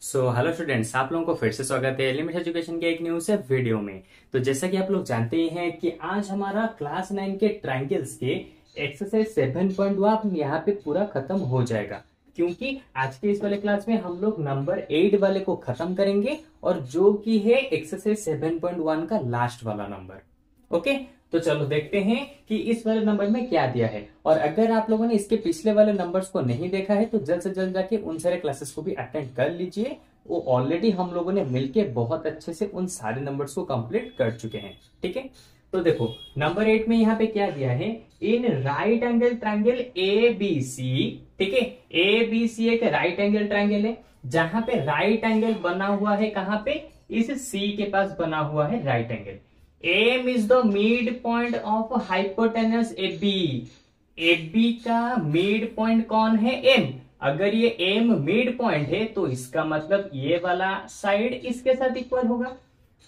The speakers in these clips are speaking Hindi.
हेलो स्टूडेंट्स, आप लोगों को फिर से स्वागत है एलिमेंट एजुकेशन के एक न्यू से वीडियो में। तो जैसा कि आप लोग जानते ही हैं कि आज हमारा क्लास 9 के ट्रायंगल्स के एक्सरसाइज 7.1 यहाँ पे पूरा खत्म हो जाएगा, क्योंकि आज के इस वाले क्लास में हम लोग नंबर 8 वाले को खत्म करेंगे और जो कि है एक्सरसाइज 7.1 का लास्ट वाला नंबर। ओके, तो चलो देखते हैं कि इस वाले नंबर में क्या दिया है। और अगर आप लोगों ने इसके पिछले वाले नंबर्स को नहीं देखा है तो जल्द से जल्द जाके उन सारे क्लासेस को भी अटेंड कर लीजिए। वो ऑलरेडी हम लोगों ने मिलके बहुत अच्छे से उन सारे नंबर्स को कंप्लीट कर चुके हैं। ठीक है, तो देखो नंबर 8 में यहाँ पे क्या दिया है, in right angle triangle A B C. ठीक है, ए बी सी एक राइट एंगल ट्रायंगल है जहां पे राइट एंगल बना हुआ है, कहां पे, इस सी के पास बना हुआ है right angle. M is the midpoint of hypotenuse A B. A B का मिड पॉइंट कौन है, एम। अगर ये एम मिड पॉइंट है तो इसका मतलब ये वाला साइड इसके साथ इक्वल होगा।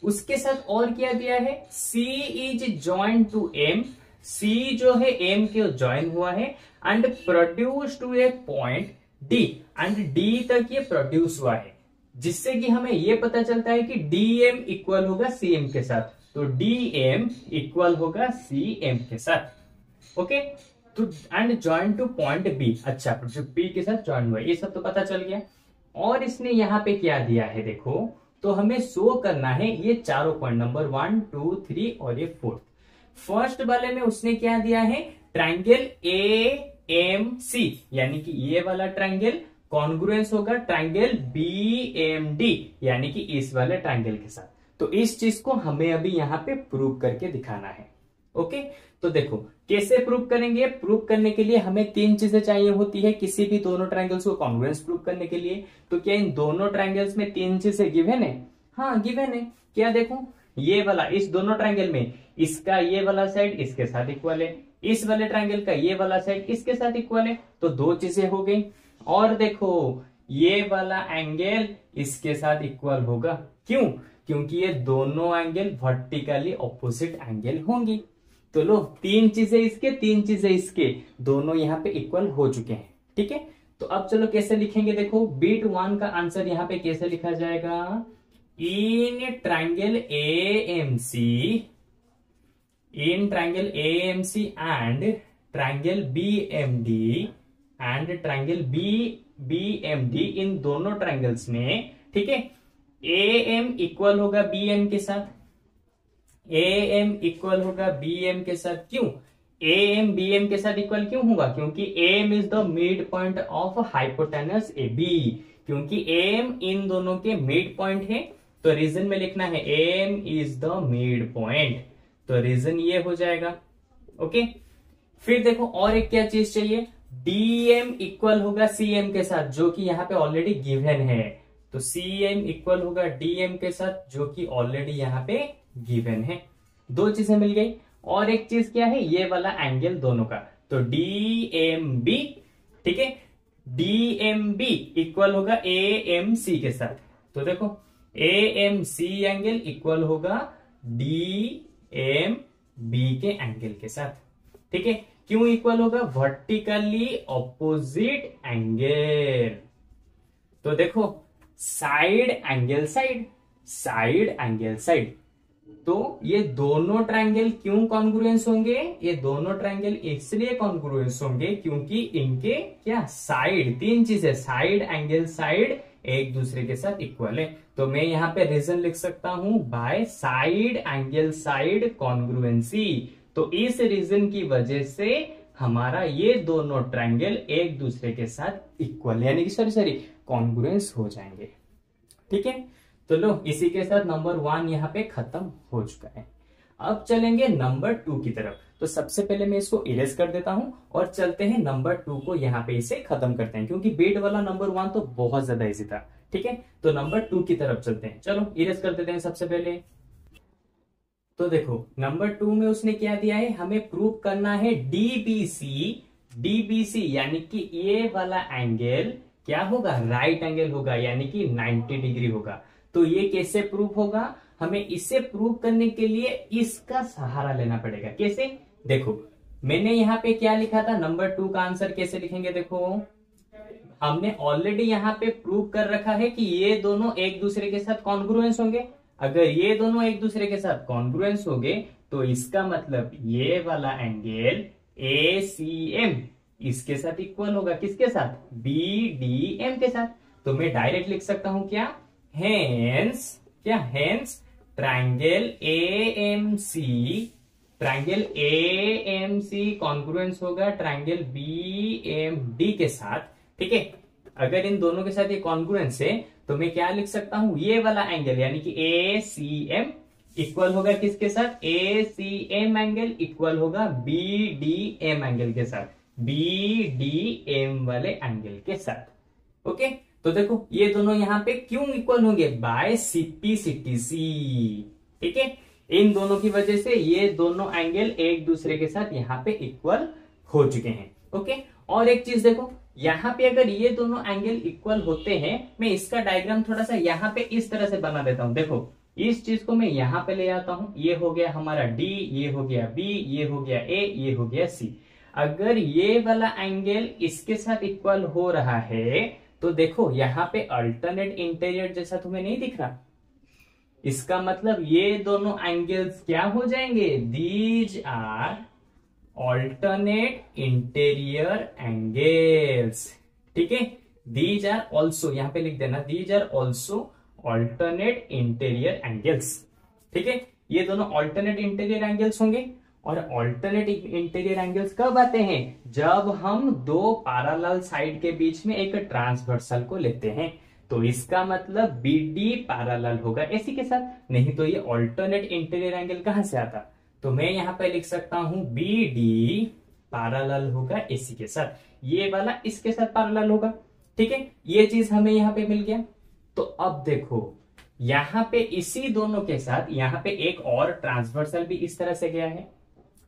उसके साथ और क्या दिया है, C is joint to M. C जो है एम के ज्वाइन हुआ है and produce to a point D, and D तक ये प्रोड्यूस हुआ है, जिससे कि हमें ये पता चलता है कि डी एम इक्वल होगा सी एम के साथ। तो डी एम इक्वल होगा सी एम के साथ। ओके, तो and join to point B. अच्छा, जो बी के साथ ज्वाइन हुआ ये सब तो पता चल गया। और इसने यहाँ पे क्या दिया है देखो, तो हमें शो करना है ये चारों पॉइंट, नंबर 1 2 3 और ये 4। फर्स्ट वाले में उसने क्या दिया है, ट्रायंगल ए एम सी, यानी कि ये वाला ट्रायंगल कॉन्ग्रुएंस होगा ट्रायंगल बी एम डी, यानी कि इस वाले ट्रायंगल के साथ। तो इस चीज को हमें अभी यहाँ पे प्रूव करके दिखाना है। ओके, तो देखो कैसे प्रूव करेंगे। प्रूव करने के लिए हमें तीन चीजें चाहिए होती है किसी भी दोनों ट्रायंगल्स को कॉन्ग्रुएंस प्रूव करने के लिए। तो क्या इन दोनों ट्रायंगल्स में तीन चीजें गिवन है? हाँ गिवन है। क्या देखो, ये वाला, इस दोनों ट्रायंगल में इसका ये वाला साइड इसके साथ इक्वल है, इस वाले ट्रायंगल का ये वाला साइड इसके साथ इक्वल है। तो दो चीजें हो गई। और देखो ये वाला एंगल इसके साथ इक्वल होगा। क्यों? क्योंकि ये दोनों एंगल वर्टिकली ऑपोजिट एंगल होंगी। तो लो, तीन चीजें इसके तीन चीजें इसके, दोनों यहाँ पे इक्वल हो चुके हैं। ठीक है, तो अब चलो कैसे लिखेंगे। देखो बीट 1 का आंसर यहाँ पे कैसे लिखा जाएगा, in triangle A M C, in triangle A M C and triangle B M D and triangle B M D, इन दोनों ट्रायंगल्स में, ठीक है, ए एम इक्वल होगा बी एम के साथ, ए एम इक्वल होगा बी एम के साथ। क्यों ए एम बी एम के साथ इक्वल क्यों होगा? क्योंकि M is the midpoint of hypotenuse A B. क्योंकि एम इन दोनों के मिड पॉइंट है, तो रीजन में लिखना है M is the midpoint, तो रीजन ये हो जाएगा। ओके, फिर देखो और एक क्या चीज चाहिए, डी एम इक्वल होगा सी एम के साथ, जो कि यहाँ पे ऑलरेडी गिवन है। तो सी एम इक्वल होगा डी एम के साथ, जो कि ऑलरेडी यहाँ पे गिवन है। दो चीजें मिल गई। और एक चीज क्या है, ये वाला एंगल दोनों का, तो डी एम बी, ठीक है, डी एम बी इक्वल होगा ए एम सी के साथ। तो देखो A M C angle equal होगा डी एम बी के एंगल के साथ। ठीक है, क्यों इक्वल होगा, वर्टिकली ऑपोजिट एंगल। तो देखो side angle side, side angle side, तो ये दोनों ट्रायंगल क्यों कॉन्ग्रुएंस होंगे, ये दोनों ट्रायंगल इसलिए कॉन्ग्रुएंस होंगे क्योंकि इनके क्या, साइड, तीन चीजें, साइड एंगल साइड एक दूसरे के साथ इक्वल है। तो मैं यहाँ पे रीजन लिख सकता हूं by side angle side congruency. तो इस रीजन की वजह से हमारा ये दोनों ट्रायंगल एक दूसरे के साथ इक्वल, यानी कि सॉरी कॉन्ग्रुएंस हो जाएंगे। ठीक है, तो लो इसी के साथ नंबर 1 यहाँ पे खत्म हो चुका है। अब चलेंगे नंबर 2 की तरफ। तो सबसे पहले मैं इसको इरेज कर देता हूं और चलते हैं नंबर 2 को यहाँ पे इसे खत्म करते हैं, क्योंकि बीट वाला नंबर 1 तो बहुत ज्यादा इजी था। ठीक है, तो नंबर 2 की तरफ चलते हैं। चलो इरेज कर देते हैं सबसे पहले। तो देखो नंबर 2 में उसने क्या दिया है, हमें प्रूव करना है डीबीसी, डीबीसी यानी कि ये वाला एंगल क्या होगा, राइट एंगल होगा, यानी कि 90 डिग्री होगा। तो ये कैसे प्रूव होगा, हमें इसे प्रूव करने के लिए इसका सहारा लेना पड़ेगा। कैसे, देखो मैंने यहाँ पे क्या लिखा था, नंबर 2 का आंसर कैसे लिखेंगे, देखो हमने ऑलरेडी यहाँ पे प्रूव कर रखा है कि ये दोनों एक दूसरे के साथ कॉन्ग्रुएंस होंगे। अगर ये दोनों एक दूसरे के साथ कॉन्ग्रुएंस होंगे तो इसका मतलब ये वाला एंगल ACM इसके साथ इक्वल होगा, किसके साथ, BDM के साथ। तो मैं डायरेक्ट लिख सकता हूं क्या, हेंस ट्रायंगल AMC कॉन्ग्रुएंस होगा ट्रायंगल BMD के साथ। ठीक है, अगर इन दोनों के साथ ये कॉन्ग्रुएंस है तो मैं क्या लिख सकता हूं, ये वाला एंगल यानी कि ACM इक्वल होगा किसके साथ, ACM एंगल इक्वल होगा BDM एंगल के साथ, BDM वाले एंगल के साथ। ओके, तो देखो ये दोनों यहां पे क्यों इक्वल होंगे, बाय CPCTC। ठीक है, इन दोनों की वजह से ये दोनों एंगल एक दूसरे के साथ यहाँ पे इक्वल हो चुके हैं। ओके, और एक चीज देखो, यहाँ पे अगर ये दोनों एंगल इक्वल होते हैं, मैं इसका डायग्राम थोड़ा सा यहाँ पे इस तरह से बना देता हूं। देखो इस चीज को मैं यहाँ पे ले आता हूं, ये हो गया हमारा D, ये हो गया B, ये हो गया A, ये हो गया C। अगर ये वाला एंगल इसके साथ इक्वल हो रहा है तो देखो यहाँ पे अल्टरनेट इंटीरियर जैसा तुम्हें नहीं दिख रहा, इसका मतलब ये दोनों एंगल्स क्या हो जाएंगे, these are alternate interior angles. ठीक है, दीज आर ऑल्सो, यहां पे लिख देना, these are also alternate interior angles. ठीक है, ये दोनों ऑल्टरनेट इंटीरियर एंगल्स होंगे। और ऑल्टरनेट इंटीरियर एंगल्स कब आते हैं, जब हम दो पैरेलल साइड के बीच में एक ट्रांसवर्सल को लेते हैं। तो इसका मतलब BD पैरेलल होगा AC के साथ, नहीं तो ये ऑल्टरनेट इंटीरियर एंगल कहां से आता। तो मैं यहां पे लिख सकता हूं BD पैरेलल होगा AC के साथ, ये वाला इसके साथ पैरेलल होगा। ठीक है, ये चीज हमें यहां पे मिल गया। तो अब देखो यहां पे इसी दोनों के साथ यहां पे एक और ट्रांसवर्सल भी इस तरह से गया है।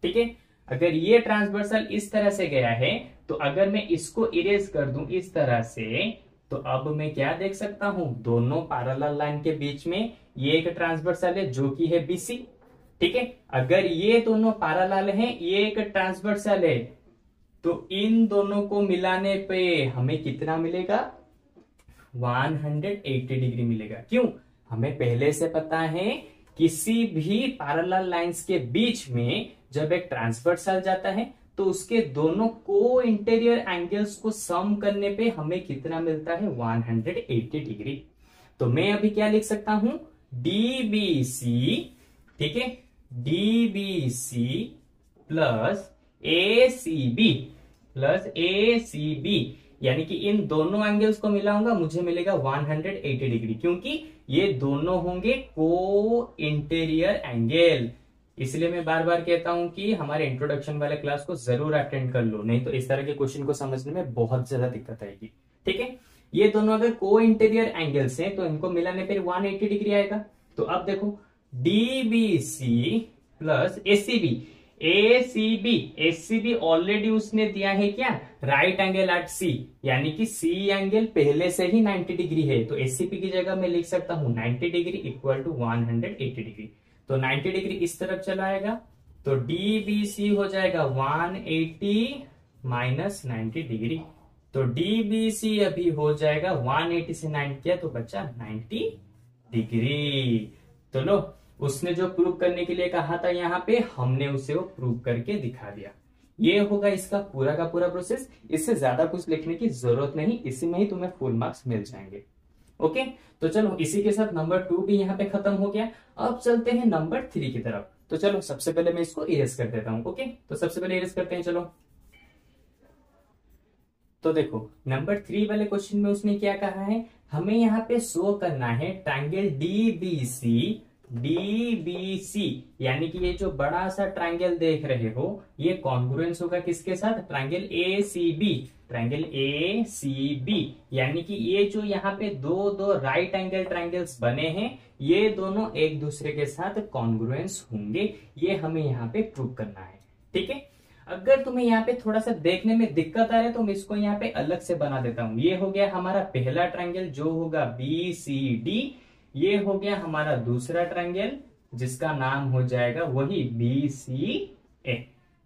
ठीक है, अगर ये ट्रांसवर्सल इस तरह से गया है तो अगर मैं इसको इरेज कर दूं इस तरह से, तो अब मैं क्या देख सकता हूं, दोनों पैरेलल लाइन के बीच में ये एक ट्रांसवर्सल है जो कि है BC। ठीक है, अगर ये दोनों पैरेलल हैं, ये एक ट्रांसवर्सल है, तो इन दोनों को मिलाने पे हमें कितना मिलेगा, 180 डिग्री मिलेगा। क्यों, हमें पहले से पता है किसी भी पैरेलल लाइंस के बीच में जब एक ट्रांसवर्सल जाता है तो उसके दोनों को इंटीरियर एंगल्स को सम करने पे हमें कितना मिलता है, 180 डिग्री। तो मैं अभी क्या लिख सकता हूं, DBC, ठीक है, DBC प्लस ACB यानी कि इन दोनों एंगल्स को मिलाऊंगा मुझे मिलेगा 180 डिग्री, क्योंकि ये दोनों होंगे को इंटीरियर एंगल। इसलिए मैं बार बार कहता हूं कि हमारे इंट्रोडक्शन वाले क्लास को जरूर अटेंड कर लो, नहीं तो इस तरह के क्वेश्चन को समझने में बहुत ज्यादा दिक्कत आएगी। ठीक है, ये दोनों अगर को इंटीरियर एंगल्स हैं तो इनको मिलाने पर 180 डिग्री आएगा। तो अब देखो DBC प्लस ACB ऑलरेडी उसने दिया है क्या, राइट एंगल एट C, यानी कि C एंगल पहले से ही 90 डिग्री है। तो ACB की जगह मैं लिख सकता हूं 90 डिग्री इक्वल टू 180 डिग्री। तो 90 डिग्री इस तरफ चला आएगा, तो DBC हो जाएगा 180 माइनस 90 डिग्री। तो DBC अभी हो जाएगा 180 से 90 किया तो बचा 90 डिग्री। तो लो, उसने जो प्रूव करने के लिए कहा था यहाँ पे, हमने उसे वो प्रूव करके दिखा दिया। ये होगा इसका पूरा का पूरा प्रोसेस। इससे ज्यादा कुछ लिखने की जरूरत नहीं, इसी में ही तुम्हें फुल मार्क्स मिल जाएंगे। ओके, तो चलो इसी के साथ नंबर 2 भी यहाँ पे खत्म हो गया। अब चलते हैं नंबर 3 की तरफ। तो चलो सबसे पहले मैं इसको इरेज कर देता हूं। ओके, तो सबसे पहले इरेज करते हैं। चलो, तो देखो नंबर 3 वाले क्वेश्चन में उसने क्या कहा है, हमें यहाँ पे शो करना है ट्रायंगल DBC, यानी कि ये जो बड़ा सा ट्रायंगल देख रहे हो ये कॉन्ग्रुएंस होगा किसके साथ, ट्रायंगल ACB, यानी कि ये जो यहाँ पे दो राइट एंगल ट्रायंगल्स बने हैं ये दोनों एक दूसरे के साथ कॉन्ग्रुएंस होंगे। ये हमें यहाँ पे प्रूव करना है। ठीक है, अगर तुम्हें यहाँ पे थोड़ा सा देखने में दिक्कत आ रहा है तो मैं इसको यहाँ पे अलग से बना देता हूं। ये हो गया हमारा पहला ट्रायंगल जो होगा BCD, ये हो गया हमारा दूसरा ट्रायंगल जिसका नाम हो जाएगा वही BCA।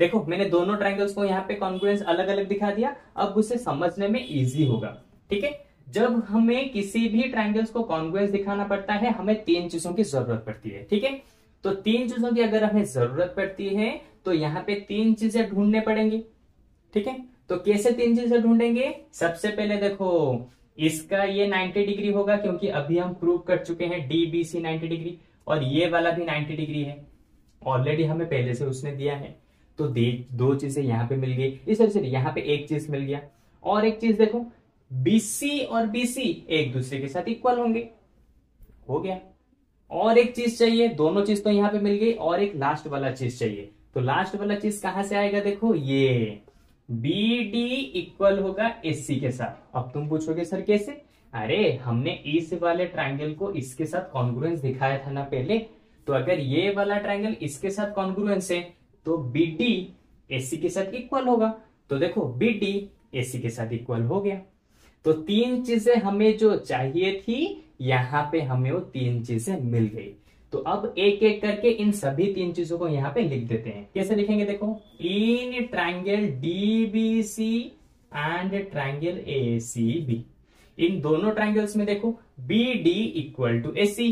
देखो मैंने दोनों ट्रायंगल्स को यहाँ पे कॉन्ग्रुएंस अलग अलग दिखा दिया, अब उसे समझने में इजी होगा। ठीक है, जब हमें किसी भी ट्रायंगल्स को कॉन्ग्रुएंस दिखाना पड़ता है हमें तीन चीजों की जरूरत पड़ती है। ठीक है, तो तीन चीजों की अगर हमें जरूरत पड़ती है तो यहाँ पे तीन चीजें ढूंढने पड़ेंगे। ठीक है, तो कैसे तीन चीजें ढूंढेंगे? सबसे पहले देखो, इसका ये 90 डिग्री होगा क्योंकि अभी हम प्रूव कर चुके हैं DBC 90 डिग्री, और ये वाला भी 90 डिग्री है, ऑलरेडी हमें पहले से उसने दिया है। तो दो चीजें यहाँ पे मिल गई, इस तरह से यहाँ पे एक चीज मिल गया। और एक चीज देखो, BC और BC एक दूसरे के साथ इक्वल होंगे, हो गया। और एक चीज चाहिए, दोनों चीज तो यहाँ पे मिल गई, और एक लास्ट वाला चीज चाहिए। तो लास्ट वाला चीज कहां से आएगा? देखो, ये BD इक्वल होगा AC के साथ। अब तुम पूछोगे सर कैसे? अरे हमने इस वाले ट्रायंगल को इसके साथ कॉन्ग्रुएंस दिखाया था ना पहले, तो अगर ये वाला ट्रायंगल इसके साथ कॉन्ग्रुएंस है तो BD AC के साथ इक्वल होगा। तो देखो, BD AC के साथ इक्वल हो गया। तो तीन चीजें हमें जो चाहिए थी, यहां पे हमें वो तीन चीजें मिल गई। तो अब एक एक करके इन सभी तीन चीजों को यहाँ पे लिख देते हैं। कैसे लिखेंगे? देखो, in triangle DBC and triangle ACB, इन दोनों ट्रायंगल्स में देखो BD equal to AC,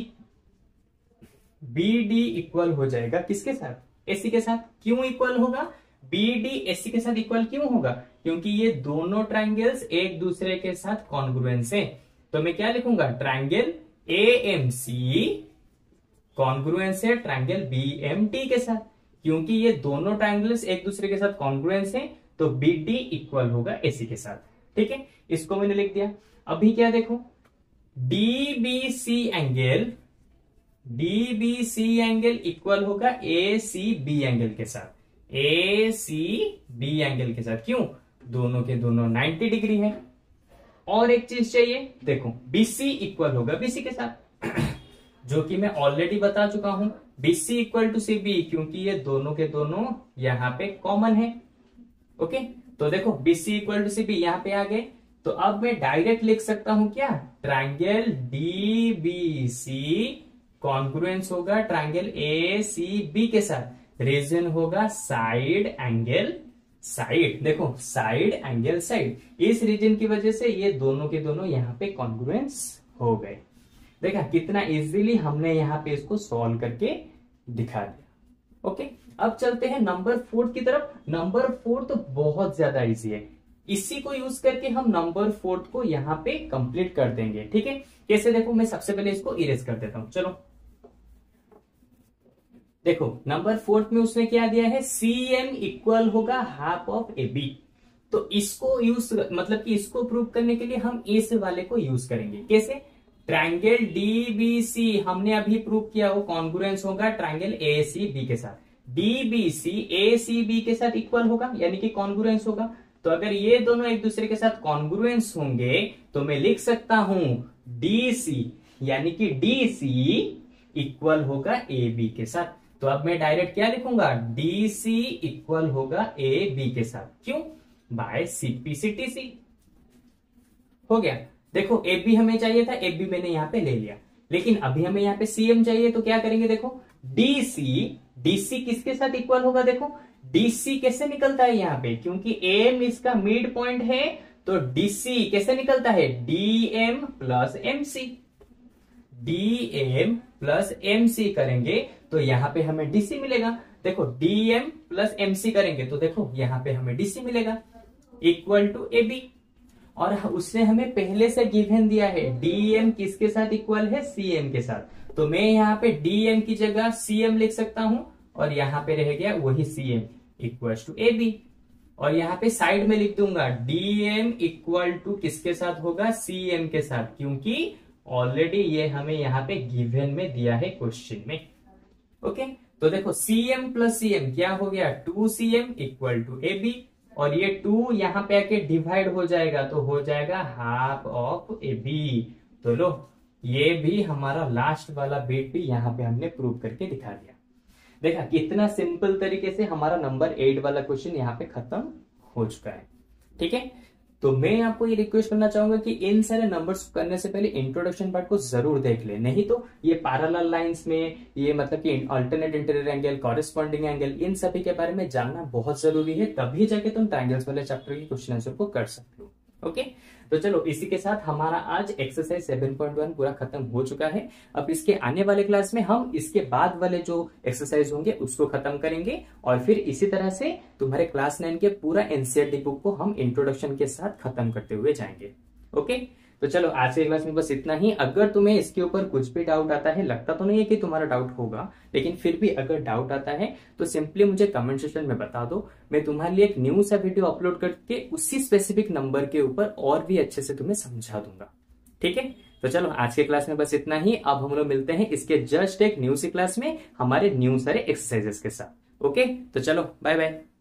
BD equal हो जाएगा किसके साथ? AC के साथ। क्यों इक्वल होगा? BD AC के साथ इक्वल क्यों होगा? क्योंकि ये दोनों ट्रायंगल्स एक दूसरे के साथ कॉन्ग्रुएंस है। तो मैं क्या लिखूंगा? ट्रायंगल AMC कॉन्ग्रुएंस है ट्रायंगल BMT के साथ। क्योंकि ये दोनों ट्रायंगल्स एक दूसरे के साथ कॉन्ग्रुएंस है तो BD इक्वल होगा AC के साथ। ठीक है, इसको मैंने लिख दिया। अभी क्या देखो, DBC एंगल इक्वल होगा ACB एंगल के साथ, ACB एंगल के साथ। क्यों? दोनों के दोनों 90 डिग्री है। और एक चीज चाहिए, देखो BC इक्वल होगा BC के साथ जो कि मैं ऑलरेडी बता चुका हूं, BC इक्वल टू CB, क्योंकि ये दोनों के दोनों यहां पे कॉमन है। ओके, तो देखो BC इक्वल टू CB यहां पे आ गए। तो अब मैं डायरेक्ट लिख सकता हूं क्या? ट्रायंगल DBC कॉन्ग्रुएंस होगा ट्रायंगल ACB के साथ। रीजन होगा साइड एंगल साइड। देखो, साइड एंगल साइड, इस रीजन की वजह से ये दोनों के दोनों यहाँ पे कॉन्ग्रुएंस हो गए। देखा कितना इजीली हमने यहाँ पे इसको सॉल्व करके दिखा दिया। ओके, अब चलते हैं नंबर 4 की तरफ। नंबर 4 तो बहुत ज्यादा इजी है, इसी को यूज करके हम नंबर 4 को यहाँ पे कंप्लीट कर देंगे। ठीक है, कैसे? देखो, मैं सबसे पहले इसको इरेज कर देता हूं। चलो देखो, नंबर 4 में उसने क्या दिया है? CM इक्वल होगा हाफ ऑफ AB। तो इसको यूज, मतलब कि इसको प्रूव करने के लिए हम इस वाले को यूज करेंगे। कैसे? ट्रायंगल DBC हमने अभी प्रूव किया, वो कॉन्ग्रुएंस होगा ट्रायंगल ACB के साथ। DBC ACB के साथ इक्वल होगा, यानी कि कॉन्ग्रुएंस होगा। तो अगर ये दोनों एक दूसरे के साथ कॉन्ग्रुएंस होंगे तो मैं लिख सकता हूं DC, यानी कि DC इक्वल होगा AB के साथ। तो अब मैं डायरेक्ट क्या लिखूंगा? DC इक्वल होगा AB के साथ। क्यों? By CPCTC। हो गया। देखो, AB हमें चाहिए था, AB मैंने यहां पे ले लिया, लेकिन अभी हमें यहाँ पे CM चाहिए। तो क्या करेंगे? देखो, DC किसके साथ इक्वल होगा? देखो, DC कैसे निकलता है यहाँ पे? क्योंकि AM इसका मिड पॉइंट है, तो DC कैसे निकलता है? DM plus MC। DM plus MC करेंगे तो यहाँ पे हमें DC मिलेगा। देखो, DM प्लस MC करेंगे तो देखो यहाँ पे हमें DC मिलेगा इक्वल टू AB। और उसने हमें पहले से गिवन दिया है DM किसके साथ इक्वल है? CM के साथ। तो मैं यहाँ पे DM की जगह CM लिख सकता हूं, और यहाँ पे रह गया वही CM इक्वल टू AB। और यहाँ पे साइड में लिख दूंगा DM इक्वल टू किसके साथ होगा? CM के साथ, क्योंकि ऑलरेडी ये हमें यहाँ पे गिवन में दिया है क्वेश्चन में। ओके, तो देखो CM प्लस CM क्या हो गया? 2CM इक्वल टू AB, और ये 2 यहाँ पे आके डिवाइड हो जाएगा तो हो जाएगा हाफ ऑफ AB। तो लो, ये भी हमारा लास्ट वाला बिट भी यहाँ पे हमने प्रूव करके दिखा दिया। देखा कितना सिंपल तरीके से हमारा नंबर 8 वाला क्वेश्चन यहाँ पे खत्म हो चुका है। ठीक है, तो मैं आपको ये रिक्वेस्ट करना चाहूंगा कि इन सारे नंबर्स करने से पहले इंट्रोडक्शन पार्ट को जरूर देख ले, नहीं तो ये पैरेलल लाइंस में ये मतलब कि alternate interior angle, corresponding angle, इन सभी के बारे में जानना बहुत जरूरी है, तभी जाके तुम ट्रायंगल्स वाले चैप्टर के क्वेश्चन आंसर को कर सकते हो। ओके, तो चलो इसी के साथ हमारा आज एक्सरसाइज 7.1 पूरा खत्म हो चुका है। अब इसके आने वाले क्लास में हम इसके बाद वाले जो एक्सरसाइज होंगे उसको खत्म करेंगे और फिर इसी तरह से तुम्हारे क्लास 9 के पूरा एनसीईआरटी बुक को हम इंट्रोडक्शन के साथ खत्म करते हुए जाएंगे। ओके, तो चलो आज के क्लास में बस इतना ही। अगर तुम्हें इसके ऊपर कुछ भी डाउट आता है, लगता तो नहीं है कि तुम्हारा डाउट होगा, लेकिन फिर भी अगर डाउट आता है तो सिंपली मुझे कमेंट सेक्शन में बता दो। मैं तुम्हारे लिए एक न्यू सा वीडियो अपलोड करके उसी स्पेसिफिक नंबर के ऊपर और भी अच्छे से तुम्हें समझा दूंगा। ठीक है, तो चलो आज के क्लास में बस इतना ही। अब हम लोग मिलते हैं इसके जस्ट एक न्यू सी क्लास में हमारे न्यू सारे एक्सरसाइजेस के साथ। ओके, तो चलो बाय बाय।